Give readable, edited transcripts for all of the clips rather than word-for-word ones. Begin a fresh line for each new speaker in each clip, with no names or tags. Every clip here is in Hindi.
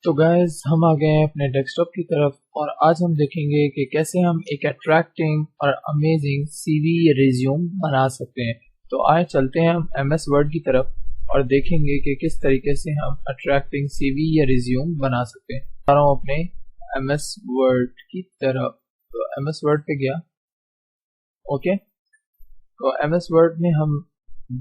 तो गाइस हम आ गए हैं अपने डेस्कटॉप की तरफ और आज हम देखेंगे कि कैसे हम एक अट्रैक्टिंग और अमेजिंग सीवी या रिज्यूम बना सकते हैं। तो आए चलते हैं हम एमएस वर्ड की तरफ और देखेंगे कि किस तरीके से हम अट्रैक्टिंग सीवी या रिज्यूम बना सकते हैं। आ रहा हूँ अपने एमएस वर्ड की तरफ। तो एमएस वर्ड पे गया। ओके, तो एमएस वर्ड में हम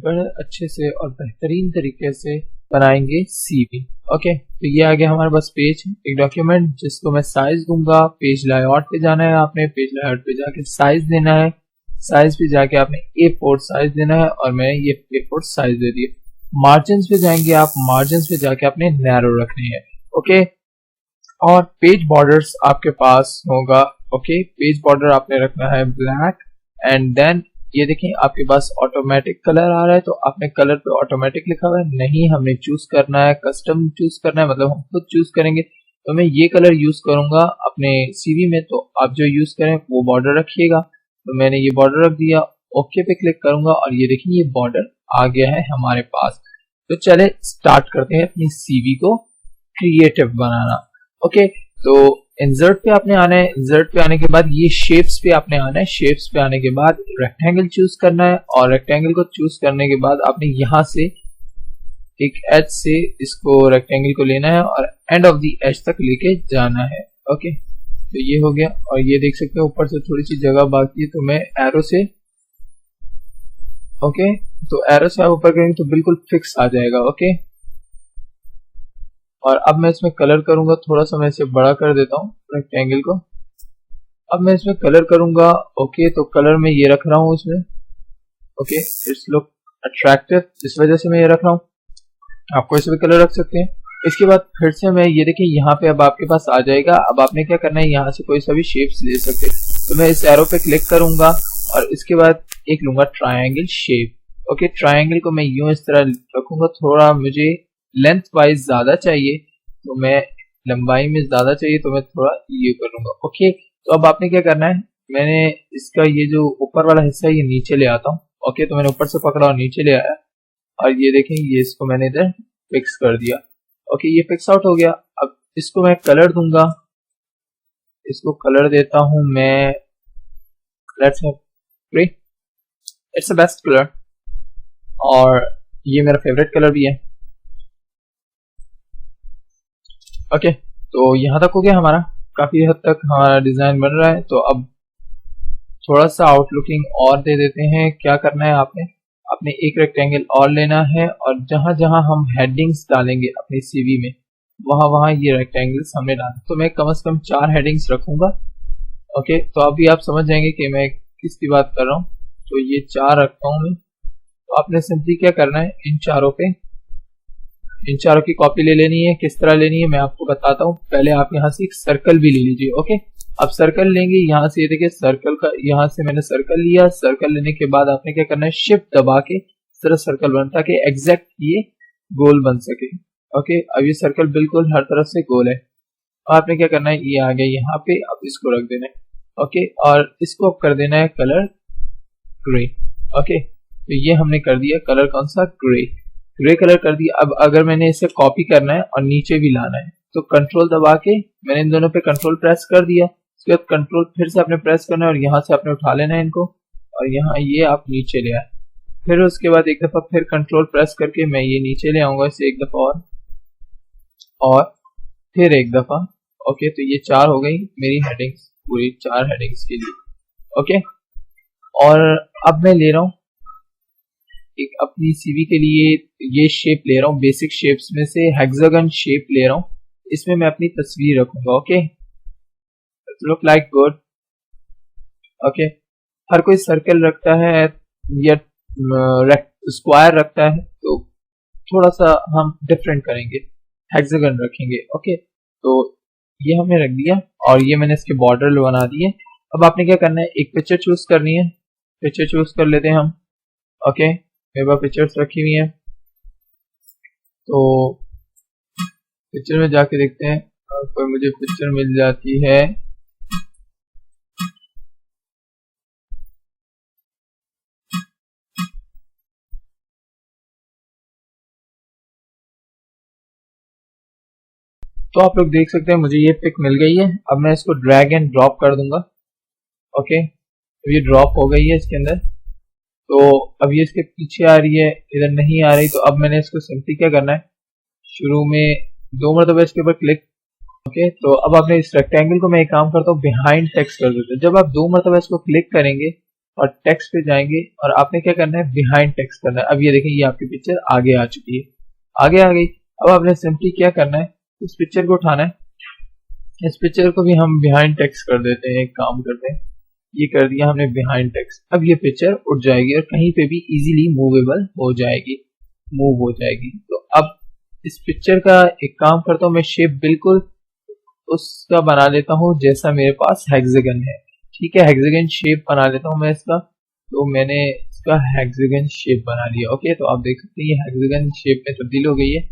बड़े अच्छे से और बेहतरीन तरीके से बनाएंगे सीवी। ओके, तो ये आ गया हमारे पास पेज, एक डॉक्यूमेंट जिसको मैं साइज दूंगा। पेज लेआउट पे जाना है, आपने पेज लेआउट पे जाके साइज देना है। साइज पे जाके आपने A4 साइज देना है और मैं ये A4 साइज दे दिया। मार्जिन पे जाएंगे आप, मार्जिन पे जाके आपने नैरो रखने हैं। ओके, और पेज बॉर्डर्स आपके पास होगा। ओके, पेज बॉर्डर आपने रखना है ब्लैक एंड देन ये देखें आपके पास ऑटोमेटिक कलर आ रहा है, तो आपने कलर पे ऑटोमेटिक लिखा हुआ है, नहीं हमें चूज करना है, कस्टम चूज करना है, मतलब हम खुद चूज करेंगे। तो मैं ये कलर यूज करूंगा अपने सीवी में, तो आप जो यूज करें वो बॉर्डर रखिएगा। तो मैंने ये बॉर्डर रख दिया, ओके पे क्लिक करूंगा और ये देखिए ये बॉर्डर आ गया है हमारे पास। तो चले स्टार्ट करते हैं अपनी सीवी को क्रिएटिव बनाना। ओके, तो इंसर्ट पे आपने आना है। इंसर्ट पे आने के बाद ये शेप्स पे आपने आना है। शेप्स पे आने के बाद रेक्टेंगल चूज करना है और रेक्टेंगल को चूज करने के बाद आपने यहाँ से एक एज से इसको रेक्टेंगल को लेना है और एंड ऑफ द एज तक लेके जाना है। ओके, तो ये हो गया और ये देख सकते हैं ऊपर से थोड़ी सी जगह बाकी है, तो मैं एरो से ओके, तो एरो से आप ऊपर करेंगे तो बिल्कुल फिक्स आ जाएगा। ओके, और अब मैं इसमें कलर करूंगा, थोड़ा सा मैं इसे बड़ा कर देता हूँ रेक्टेंगल को। अब मैं इसमें कलर करूंगा। ओके, तो कलर मैं ये रख रहा हूँ इसमें। ओके, इट्स लुक अट्रैक्टिव, इस वजह से मैं ये रख रहा हूँ। आपको इसमें कलर रख सकते हैं। इसके बाद फिर से मैं ये देखिए यहाँ पे अब आपके पास आ जाएगा। अब आपने क्या करना है, यहाँ से कोई सा भी शेप्स ले सकते हैं। तो मैं इस एरो पे क्लिक करूंगा और इसके बाद एक लूंगा ट्रायंगल शेप। ओके, ट्रायंगल को मैं यूं इस तरह रखूंगा, थोड़ा मुझे लेंथ वाइज ज्यादा चाहिए, तो मैं लंबाई में ज्यादा चाहिए तो मैं थोड़ा ये करूंगा। ओके, तो अब आपने क्या करना है, मैंने इसका ये जो ऊपर वाला हिस्सा है ये नीचे ले आता हूँ। ओके, तो मैंने ऊपर से पकड़ा और नीचे ले आया और ये देखें ये इसको मैंने इधर फिक्स कर दिया। ओके, ये फिक्स आउट हो गया। अब इसको मैं कलर दूंगा, इसको कलर देता हूं मैं, let's have grey, it's the best colour और ये मेरा फेवरेट कलर भी है। ओके, तो यहाँ तक हो गया हमारा, काफी हद तक हमारा डिजाइन बन रहा है। तो अब थोड़ा सा आउटलुकिंग और दे देते हैं। क्या करना है, आपने आपने एक रेक्टेंगल और लेना है और जहां जहां हम हेडिंग्स डालेंगे अपनी सीवी में वहां वहां ये रेक्टेंगल्स हमने डाले। तो मैं कम से कम 4 हेडिंग्स रखूंगा। ओके, तो अभी आप समझ जाएंगे कि मैं किसकी बात कर रहा हूँ। तो ये 4 रखता हूँ मैं। तो आपने सिंपली क्या करना है, इन चारों की कॉपी ले लेनी है। किस तरह लेनी है मैं आपको बताता हूँ। पहले आप यहाँ से एक सर्कल भी ले लीजिए। ओके, अब सर्कल लेंगे, यहाँ से देखिए सर्कल का, यहाँ से मैंने सर्कल लिया। सर्कल लेने के बाद आपने क्या करना है, शिफ्ट दबा के इस तरह सर्कल बन, ताकि एग्जैक्ट ये गोल बन सके। ओके, अब ये सर्कल बिल्कुल हर तरफ से गोल है। आपने क्या करना है, ये आ गया यहाँ पे, अब इसको रख देना है। ओके, और इसको अब कर देना है कलर ग्रे। ओके, तो ये हमने कर दिया कलर कौन सा, ग्रे। ग्रे कलर कर दिया। अब अगर मैंने इसे कॉपी करना है और नीचे भी लाना है तो कंट्रोल दबा के मैंने इन दोनों पे कंट्रोल प्रेस कर दिया। उसके बाद कंट्रोल फिर से आपने प्रेस करना है और यहाँ से आपने उठा लेना है इनको और यहाँ ये आप नीचे ले आए। फिर उसके बाद एक दफा फिर कंट्रोल प्रेस करके मैं ये नीचे ले आऊंगा इसे एक दफा और फिर एक दफा। ओके, तो ये 4 हो गई मेरी हेडिंग्स, पूरी 4 हेडिंग्स के लिए। ओके, और अब मैं ले रहा हूँ एक अपनी सीवी के लिए ये शेप ले रहा हूँ, बेसिक शेप्स में से हेक्सागन शेप ले रहा हूँ। इसमें मैं अपनी तस्वीर रखूंगा। Okay, look like good. Okay, हर कोई सर्कल रखता है या स्क्वायर रखता है, तो थोड़ा सा हम डिफरेंट करेंगे, हेक्सागन रखेंगे। ओके, तो ये हमने रख दिया और ये मैंने इसके बॉर्डर बना दिए। अब आपने क्या करना है, एक पिक्चर चूज करनी है। पिक्चर चूज कर लेते हैं हम। ओके, मेरे पास पिक्चर्स रखी हुई है, तो पिक्चर में जाके देखते हैं कोई मुझे पिक्चर मिल जाती है। तो आप लोग देख सकते हैं मुझे ये पिक मिल गई है। अब मैं इसको ड्रैग एंड ड्रॉप कर दूंगा। ओके, तो ये ड्रॉप हो गई है इसके अंदर। तो अब ये इसके पीछे आ रही है, इधर नहीं आ रही। तो अब मैंने इसको सिंपली क्या करना है, शुरू में 2 मरतबा इसके ऊपर क्लिक। ओके, तो अब आपने इस रेक्टेंगल को मैं एक काम करता हूँ बिहाइंड टेक्स्ट कर देता हूँ। जब आप 2 मरतबा इसको क्लिक करेंगे और टेक्स्ट पे जाएंगे और आपने क्या करना है, बिहाइंड टेक्स्ट करना है। अब ये देखें, ये आपकी पिक्चर आगे आ चुकी है, आगे आ गई। अब आपने सिंपली क्या करना है, इस पिक्चर को उठाना है, इस पिक्चर को भी हम बिहाइंड टेक्स्ट कर देते हैं। एक काम करते हैं, ये कर दिया हमने बिहाइंड टेक्स्ट। अब ये पिक्चर उठ जाएगी और कहीं पे भी इजीली मूवेबल हो जाएगी, मूव हो जाएगी। तो अब इस पिक्चर का एक काम करता हूँ, मैं शेप बिल्कुल उसका बना लेता हूँ जैसा मेरे पास हेक्सागन है। ठीक है, हेक्सागन शेप बना लेता हूँ मैं इसका। तो मैंने इसका हेक्सागन शेप बना लिया। ओके, तो आप देख सकते हैं ये हेक्सागन शेप में तब्दील हो गई है।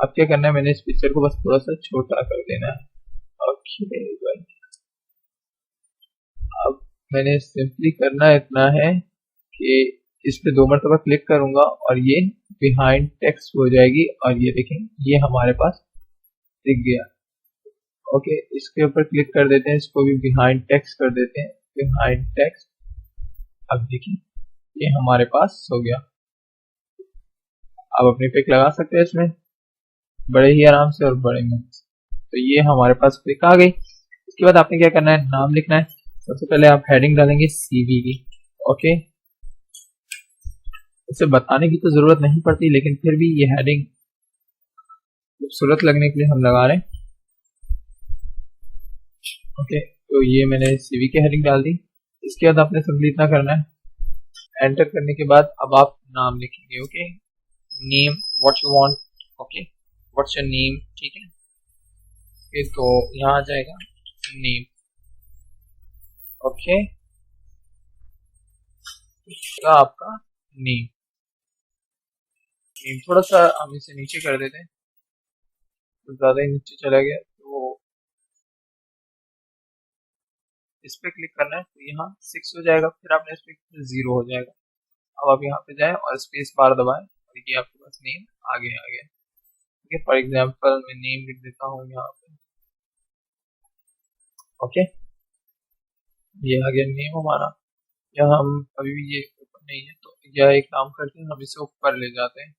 अब क्या करना है, मैंने इस पिक्चर को बस थोड़ा सा छोटा कर देना है। ओके, अब मैंने सिंपली करना इतना है कि इस पे 2 मरतबा क्लिक करूंगा और ये बिहाइंड टेक्स्ट हो जाएगी। और ये देखें, ये हमारे पास दिख गया। ओके, इसके ऊपर क्लिक कर देते हैं, इसको भी बिहाइंड टेक्स्ट कर देते हैं, बिहाइंड टेक्स्ट। अब देखिए ये हमारे पास हो गया। आप अपनी पिक लगा सकते हैं इसमें बड़े ही आराम से और बड़े में। तो ये हमारे पास पिक आ गई। इसके बाद आपने क्या करना है, नाम लिखना है। सबसे पहले आप हेडिंग डालेंगे सीवी की। ओके, इसे बताने की तो जरूरत नहीं पड़ती, लेकिन फिर भी ये हेडिंग खूबसूरत लगने के लिए हम लगा रहे हैं। ओके, तो ये मैंने सीवी की हेडिंग डाल दी। इसके बाद आपने सिंपली इतना करना है, एंटर करने के बाद अब आप नाम लिखेंगे। Okay, name what you want. Okay, what's your name. ठीक है, फिर तो यहाँ आ जाएगा नेम। ओके, आपका नेम। नेम थोड़ा सा हम इसे नीचे कर देते हैं, तो ज्यादा ही नीचे चला गया। तो इस पे क्लिक करना है, तो यहाँ 6 हो जाएगा, फिर आपने इस पे 0 हो जाएगा। अब आप यहाँ पे जाएं और स्पेस बार दबाएं और ये आपके पास नेम आगे आ गया। ठीक है, फॉर एग्जांपल मैं नेम लिख देता हूँ यहाँ पे। ओके, ये आ गया नेम हमारा। यहाँ हम अभी भी ये ऊपर नहीं है, तो यह एक काम करते हैं, हम इसे ऊपर ले जाते हैं।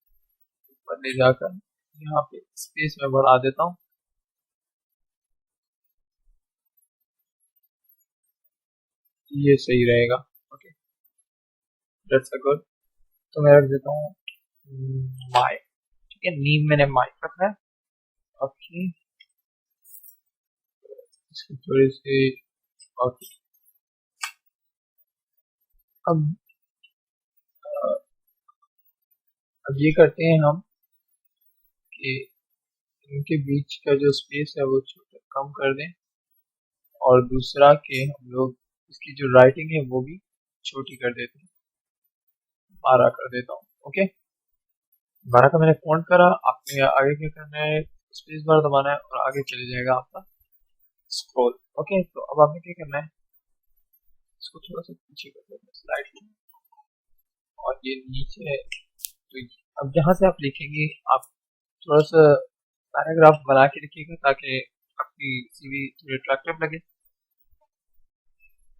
ऊपर ले जाकर यहाँ पे स्पेस में बढ़ा देता हूँ। ये सही रहेगा। Okay, that's a good. तो मैं रख देता हूँ माई। ठीक है, नीम मैंने माई रखा है। ओके, इसकी थोड़ी सी। ओके, अब अब ये करते हैं हम कि इनके बीच का जो स्पेस है वो छोटा कम कर दें, और दूसरा कि हम लोग इसकी जो राइटिंग है वो भी छोटी कर देते हैं, 12 कर देता हूँ। ओके, 12 का मैंने फ़ॉन्ट करा। आपने आगे क्या करना है, स्पेस बार दबाना है और आगे चले जाएगा आपका स्क्रॉल। ओके, तो अब आपने क्या करना है, इसको थोड़ा सा पीछे कर देना स्लाइड, और ये नीचे है। तो अब जहाँ से आप लिखेंगे, आप थोड़ा सा पैराग्राफ बना के लिखिएगा ताकि आपकी सीवी थोड़ी अट्रैक्टिव लगे।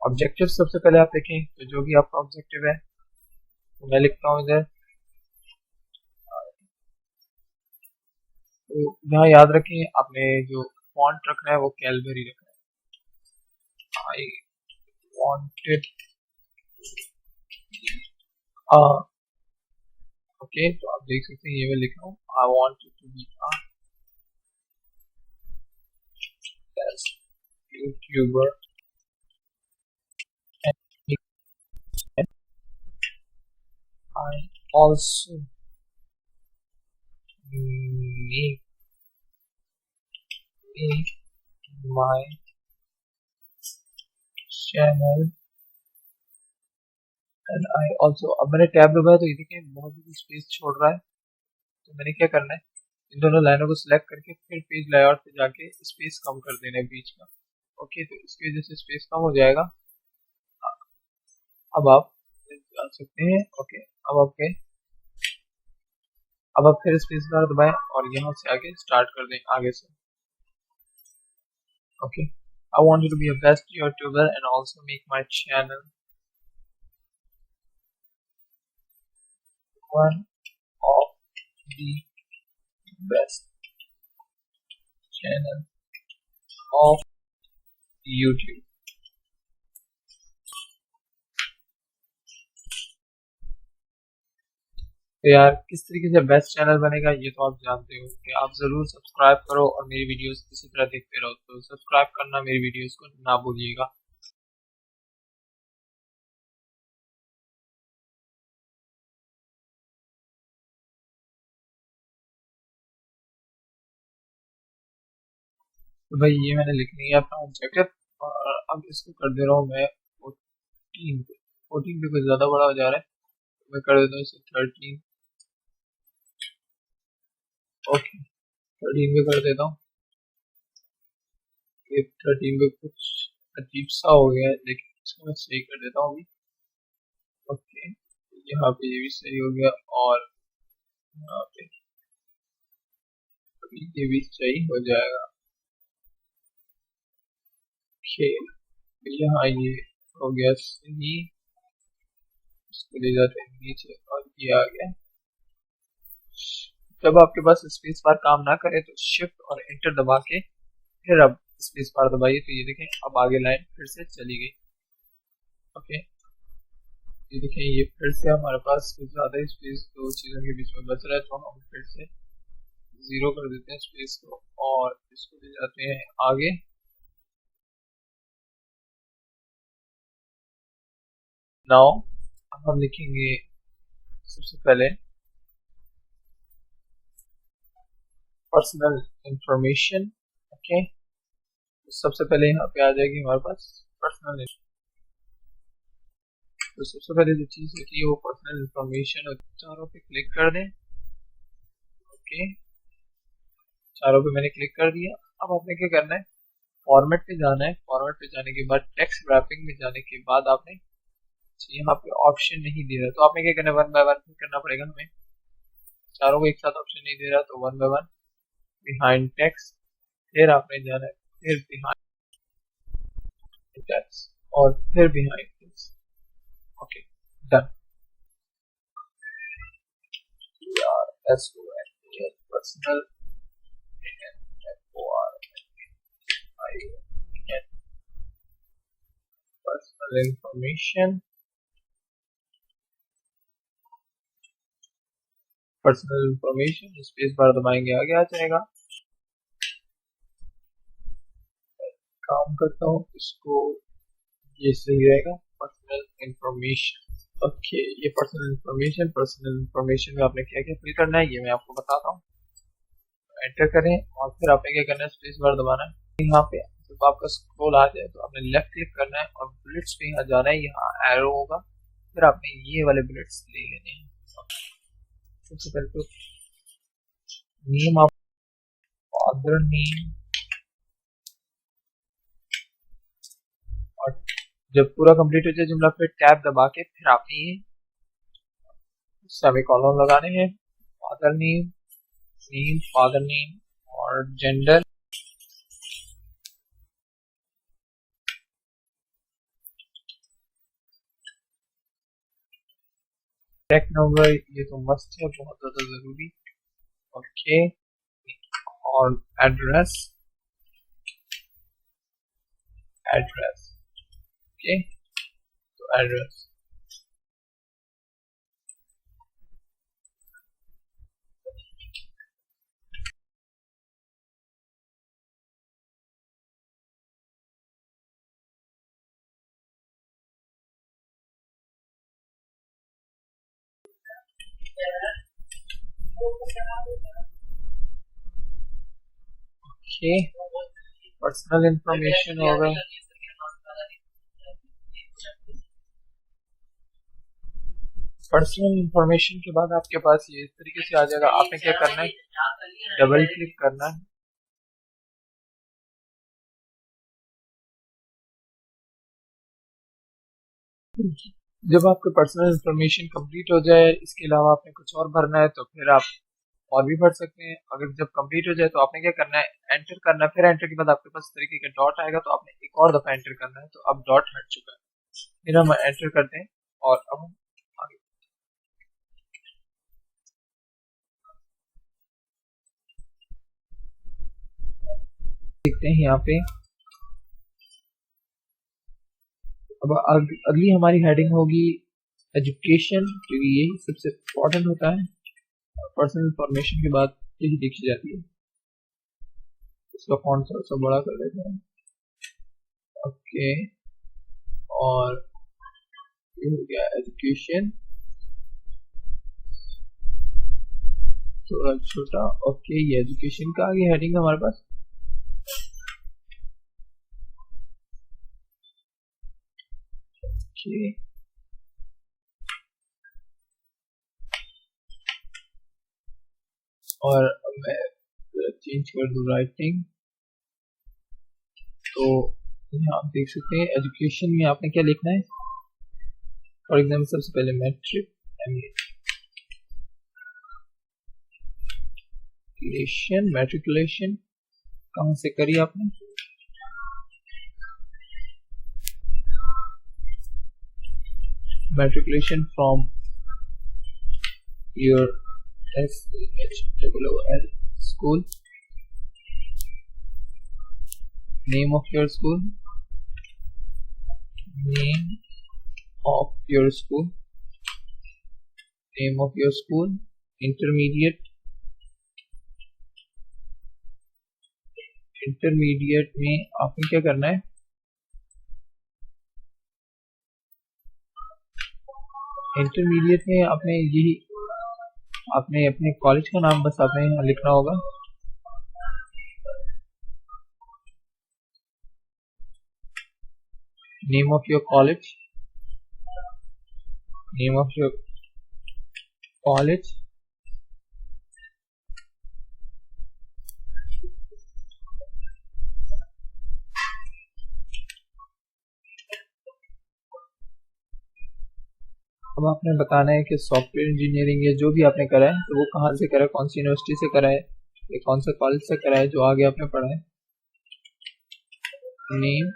ऑब्जेक्टिव सबसे पहले आप लिखें, तो जो भी आपका ऑब्जेक्टिव है तो मैं लिखता हूँ इधर। तो यहाँ याद रखें, आपने जो फॉन्ट रखना है वो कैलबरी रखना है। आई वांटेड ओके, तो आप देख सकते हैं ये मैं लिख रहा हूँ, I wanted to be best YouTuber and I also make my channel and I also। अब मैंने टैब दबाया तो ये देखिए बहुत ही स्पेस छोड़ रहा है। तो मैंने क्या करना है, इन दोनों लाइनों को सिलेक्ट करके फिर पेज लेआउट पे जाके स्पेस कम कर देना है बीच में। ओके, तो इसकी वजह से स्पेस कम हो जाएगा। अब आप जा सकते हैं। ओके, अब आपके अब आप फिर स्पेस बार दबाएं और यहाँ से आगे स्टार्ट कर दें आगे से। Okay, I wanted to be a best YouTuber and also make my channel one of the best channel of YouTube. तो यार किस तरीके से बेस्ट चैनल बनेगा ये तो आप जानते हो कि आप ज़रूर सब्सक्राइब करो और मेरी वीडियोस इसी तरह देखते रहो, तो सब्सक्राइब करना मेरी वीडियोस को ना भूलिएगा। तो भाई ये मैंने लिख लिया अपना ऑब्जेक्टिव और अब इसको कर दे रहा हूँ मैं 14 पे। 14 पे कुछ ज़्यादा बड़ा हो जा रहा है, तो मैं कर देता हूँ इसे 13। ओके, 13 पे कर देता हूँ। ये 13 पे कुछ अजीब सा हो गया है, लेकिन इसको मैं सही कर देता हूँ अभी। ओके, यहाँ पे ये भी सही हो गया और यहाँ पे अभी ये भी सही हो जाएगा। ओके, यहाँ ये हो गया सही, इसको ले जाते हैं नीचे और ये आ गया। जब आपके पास स्पेस बार काम ना करे तो शिफ्ट और एंटर दबा के फिर अब स्पेस बार दबाइए, तो ये देखें अब आगे लाइन फिर से चली गई। ओके, ये देखें ये फिर से हमारे पास कुछ ज़्यादा स्पेस दो चीज़ों के बीच में बच रहा है, तो हम फिर से ज़ीरो कर देते हैं स्पेस को और इसको ले जाते हैं आगे। नाउ अब हम लिखेंगे सबसे पहले पर्सनल इंफॉर्मेशन। ओके, सबसे पहले यहाँ पे आ जाएगी हमारे पास पर्सनल। तो सबसे पहले जो चीज़ होती है वो पर्सनल इंफॉर्मेशन, और चारों पे क्लिक कर दें। ओके, चारों पे मैंने क्लिक कर दिया। अब आपने क्या करना है, फॉर्मेट पे जाना है। फॉर्मेट पे जाने के बाद टेक्स्ट रैपिंग में जाने के बाद आपने यहाँ पे ऑप्शन नहीं दे रहा, तो आपने क्या करना है, वन बाय वन करना पड़ेगा हमें। चारों को एक साथ ऑप्शन नहीं दे रहा, तो one by one behind text, फिर आपने जाना है, फिर बिहाइंड टेक्स्ट और फिर behind text. Okay, done. Personal personal information, personal information space bar दबाएंगे आगे आ जाएगा। काम करता हूँ इसको, ये सही रहेगा पर्सनल इंफॉर्मेशन। ओके, ये पर्सनल इंफॉर्मेशन में आपने क्या क्या फिल करना है ये मैं आपको बताता हूँ। एंटर करें और फिर आपने क्या करना है, स्पेस बार दबाना है। यहाँ पे जब आपका स्क्रॉल आ जाए तो आपने लेफ्ट क्लिक करना है और बुलेट्स पे यहाँ जाना है, यहाँ एरो होगा, फिर आपने ये वाले बुलेट्स ले लेने हैं। सबसे पहले तो नेम, आप फादर नेम, और जब पूरा कंप्लीट हो जाए जुमला फिर टैब दबा के फिर आपने ये सेमीकोलन लगाने हैं। Father name, name father name और जेंडर, कॉन्टैक्ट नंबर, ये तो मस्त है, बहुत ज़्यादा ज़रूरी। ओके, और एड्रेस, एड्रेस। ओके, तो एड्रेस। ओके, पर्सनल इंफॉर्मेशन हो गए। पर्सनल इंफॉर्मेशन के बाद आपके पास ये इस तरीके से आ जाएगा। आपने क्या करना है, डबल क्लिक करना है। जब आपका पर्सनल इंफॉर्मेशन कंप्लीट हो जाए, इसके अलावा आपने कुछ और भरना है तो फिर आप और भी पढ़ सकते हैं। अगर जब कंप्लीट हो जाए तो आपने क्या करना है, एंटर करना है। फिर एंटर के बाद आपके पास इस तरीके का डॉट आएगा, तो आपने एक और दफा एंटर करना है। तो अब डॉट हट चुका है, फिर हम एंटर करते हैं और अब हम आगे देखते हैं यहाँ पे। अब अगली हमारी हेडिंग होगी एजुकेशन, क्योंकि यही सबसे इम्पोर्टेंट होता है। पर्सनल इंफॉर्मेशन के बाद यही देखी जाती है। इसका फॉन्ट थोड़ा सा बड़ा कर देते हैं। ओके, और ये हो गया एजुकेशन, थोड़ा छोटा। ओके, ये एजुकेशन का आगे हेडिंग हमारे पास। ओके, और मैं चेंज कर दूँ राइटिंग। तो यहाँ आप देख सकते हैं एजुकेशन में आपने क्या लिखना है। फॉर एग्जाम्पल सबसे पहले मैट्रिकुलेशन कहाँ से करी आपने, matriculation from your school, name of your school, name of your school, name of your school, intermediate में आपने क्या करना है, इंटरमीडिएट में आपने यही आपने अपने कॉलेज का नाम बस आपने यहाँ लिखना होगा। Name of your college, name of your college, अब आपने बताना है कि सॉफ्टवेयर इंजीनियरिंग या जो भी आपने करा है तो वो कहाँ से करा है, कौन सी यूनिवर्सिटी से करा है, या कौन सा कॉलेज से करा है जो आगे आपने पढ़ा है। Name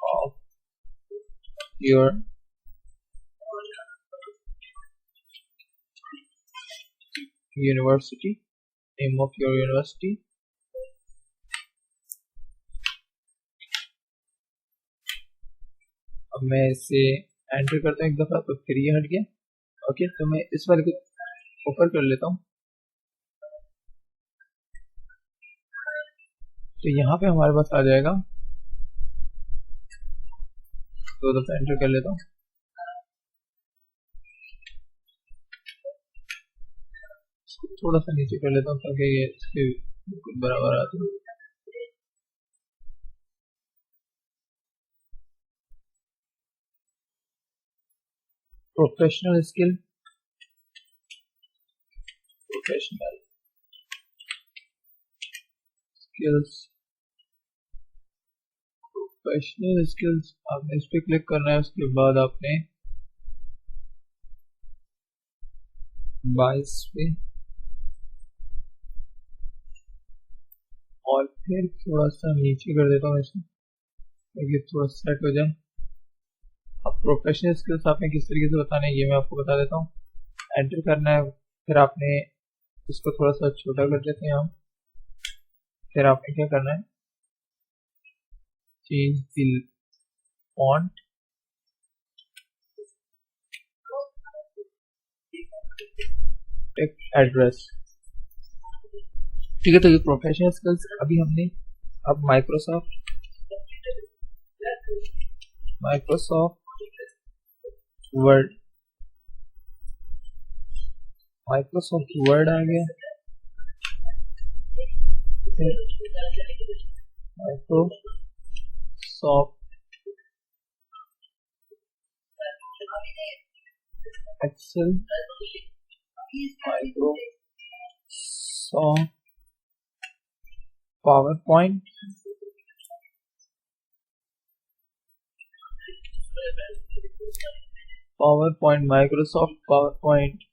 of your university, name of your university. अब मैं इसे एंटर करता हूँ एक दफा, तो फिर ये हट गया। ओके, तो मैं इस वाले को ऊपर कर लेता हूँ। तो यहाँ पे हमारे पास आ जाएगा, दो दफा एंटर कर लेता हूँ। थोड़ा सा नीचे कर लेता हूँ ताकि ये इसके बिल्कुल बराबर आ जाए। Professional skill, professional skills, professional skills आपने इस पे क्लिक करना है। उसके बाद आपने 22 पे, और फिर थोड़ा सा नीचे कर देता हूँ इसमें ताकि थोड़ा सेट हो जाए। अब प्रोफेशनल स्किल्स आपने किस तरीके से बताना है ये मैं आपको बता देता हूँ। एंटर करना है, फिर आपने इसको थोड़ा सा छोटा कर देते हैं हम। फिर आपने क्या करना है, चेंज द फॉन्ट, एड्रेस। ठीक है, तो ये प्रोफेशनल स्किल्स अभी हमने। अब माइक्रोसॉफ्ट वर्ड, माइक्रोसॉफ्ट वर्ड आ गया, Microsoft Excel, Microsoft PowerPoint, Microsoft PowerPoint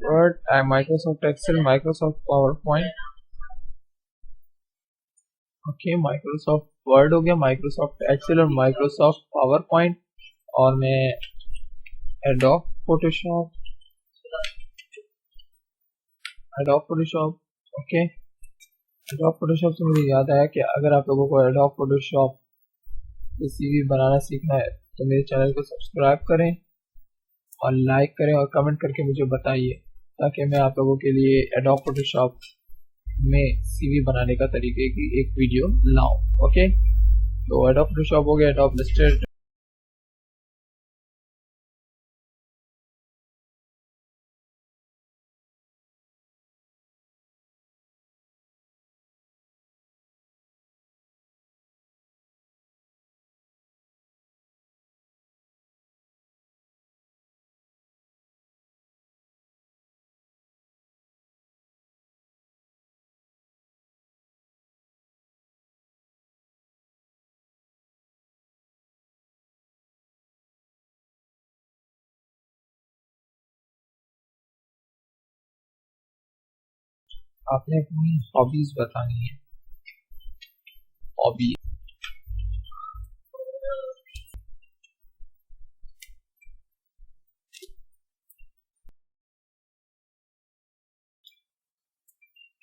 Word, Microsoft Excel, Microsoft PowerPoint. Okay, Microsoft Word हो गया, माइक्रोसॉफ्ट एक्सेल और माइक्रोसॉफ्ट पावर पॉइंट। और मैं Adobe Photoshop, Adobe Photoshop. Okay, Adobe Photoshop से मुझे याद आया कि अगर आप लोगों को एडोब फोटोशॉप से सीवी बनाना सीखना है तो मेरे चैनल को सब्सक्राइब करें और लाइक करें और कमेंट करके मुझे बताइए, ताकि मैं आप लोगों के लिए एडोब फोटोशॉप में सीवी बनाने का तरीके की एक वीडियो लाऊं। ओके, तो एडोब फोटोशॉप हो गया, एडोब इलस्ट्रेटर। आपने अपनी हॉबीज बतानी है। हॉबी,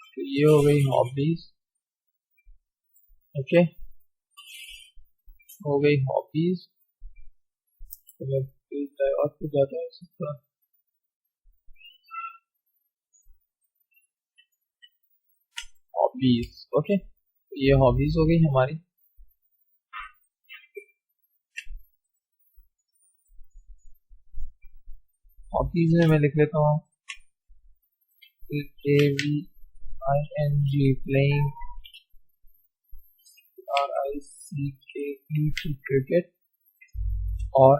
तो ये हो गई हॉबीज। ओके, हो गई हॉबीज। तो मैं और कुछ ज़्यादा हो सकता। हॉबीज, ओके, ये हॉबीज हो गई हमारी। हॉबीज में मैं लिख लेता हूँ AVING, प्लेइंग, RICKE, क्रिकेट, और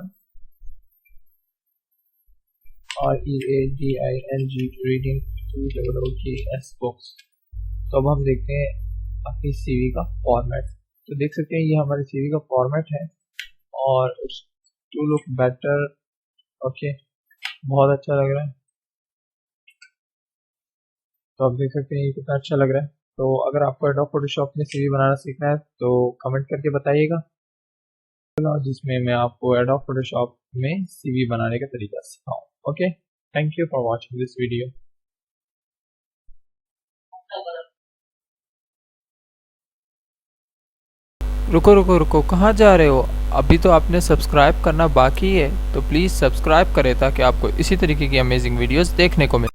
READING, रीडिंग, TOOKS, बुक्स। तो अब हम देखते हैं अपनी सीवी का फॉर्मेट। तो देख सकते हैं ये हमारे सीवी का फॉर्मेट है और टू लुक बेटर। ओके, बहुत अच्छा लग रहा है। तो आप देख सकते हैं ये कितना अच्छा लग रहा है। तो अगर आपको एडोब फोटोशॉप में सीवी बनाना सीखना है तो कमेंट करके बताइएगा, जिसमें मैं आपको एडोब फोटोशॉप में सीवी बनाने का तरीका सिखाऊं। Okay, thank you for watching this video.
रुको रुको रुको, कहाँ जा रहे हो? अभी तो आपने सब्सक्राइब करना बाकी है, तो प्लीज़ सब्सक्राइब करें ताकि आपको इसी तरीके की अमेजिंग वीडियोस देखने को मिले।